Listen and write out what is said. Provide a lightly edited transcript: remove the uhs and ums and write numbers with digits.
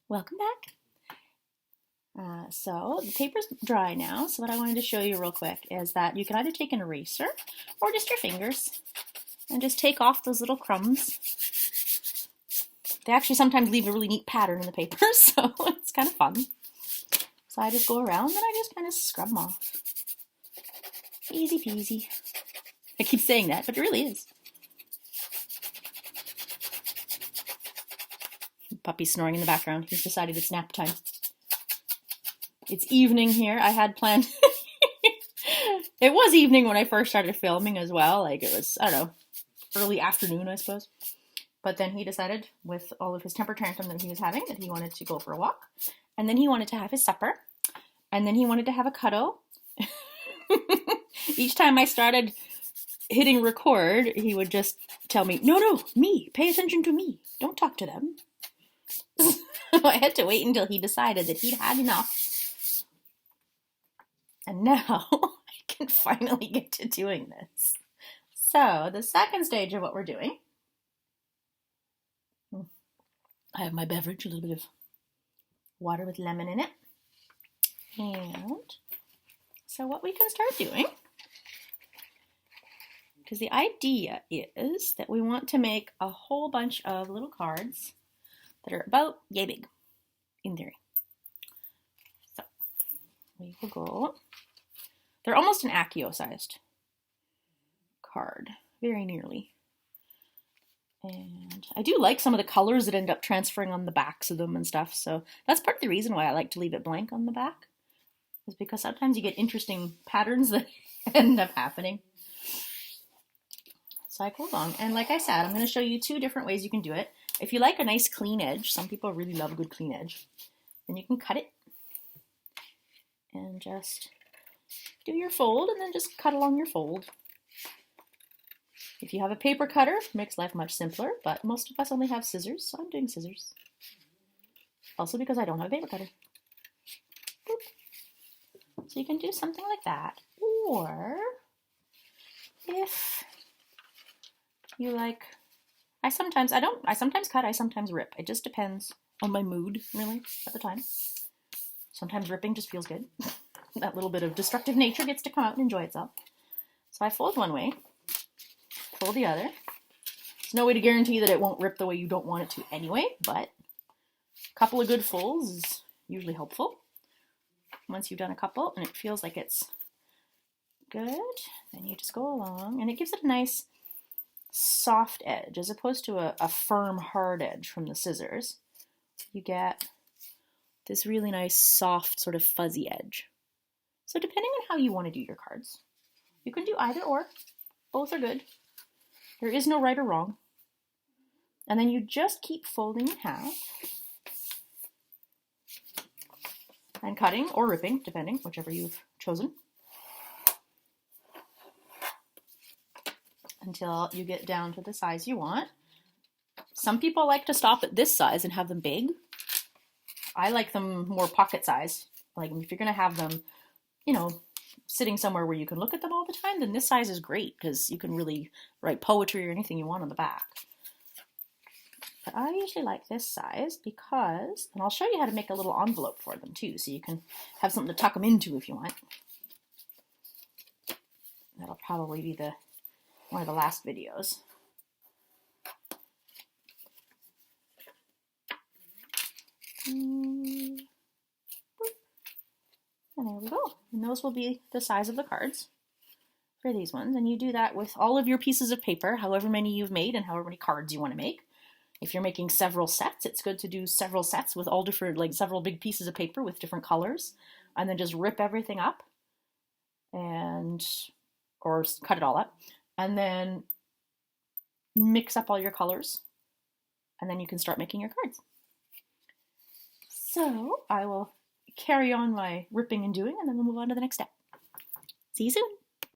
Welcome back. So the paper's dry now, so what I wanted to show you real quick is that you can either take an eraser or just your fingers and just take off those little crumbs. They actually sometimes leave a really neat pattern in the paper, so it's kind of fun. So I just go around and I just kind of scrub them off. Easy peasy. I keep saying that, but it really is. Puppy's snoring in the background. He's decided it's nap time. It's evening here. I had planned... It was evening when I first started filming as well. Like it was, I don't know, early afternoon, I suppose. But then he decided, with all of his temper tantrum that he was having, that he wanted to go for a walk. And then he wanted to have his supper. And then he wanted to have a cuddle. Each time I started hitting record, he would just tell me, no, me, pay attention to me. Don't talk to them. I had to wait until he decided that he'd had enough. And now I can finally get to doing this. So the second stage of what we're doing, I have my beverage, a little bit of water with lemon in it. And so what we can start doing, because the idea is that we want to make a whole bunch of little cards that are about yay big, in theory. So we will go, they're almost an Accio-sized card, very nearly. And I do like some of the colors that end up transferring on the backs of them and stuff, so that's part of the reason why I like to leave it blank on the back, is because sometimes you get interesting patterns that end up happening. So I go along, and like I said, I'm going to show you two different ways you can do it. If you like a nice clean edge, some people really love a good clean edge, then you can cut it and just do your fold and then just cut along your fold. If you have a paper cutter, it makes life much simpler, but most of us only have scissors, so I'm doing scissors. Also because I don't have a paper cutter. Boop. So you can do something like that. Or if you like, I sometimes cut, I sometimes rip. It just depends on my mood, really, at the time. Sometimes ripping just feels good. That little bit of destructive nature gets to come out and enjoy itself. So I fold one way, fold the other. There's no way to guarantee that it won't rip the way you don't want it to anyway, but a couple of good folds is usually helpful. Once you've done a couple and it feels like it's good, then you just go along, and it gives it a nice soft edge as opposed to a firm hard edge from the scissors. You get this really nice soft sort of fuzzy edge. So depending on how you want to do your cards, you can do either or. Both are good. There is no right or wrong. And then you just keep folding in half and cutting or ripping, depending, whichever you've chosen, until you get down to the size you want. Some people like to stop at this size and have them big. I like them more pocket size. Like if you're going to have them, you know, sitting somewhere where you can look at them all the time, then this size is great because you can really write poetry or anything you want on the back. But I usually like this size because, and I'll show you how to make a little envelope for them too, so you can have something to tuck them into if you want. That'll probably be one of the last videos. And there we go. And those will be the size of the cards for these ones. And you do that with all of your pieces of paper, however many you've made and however many cards you want to make. If you're making several sets, it's good to do several sets with all different, like several big pieces of paper with different colors, and then just rip everything up or cut it all up, and then mix up all your colors, and then you can start making your cards. So I will carry on my ripping and doing, and then we'll move on to the next step. See you soon.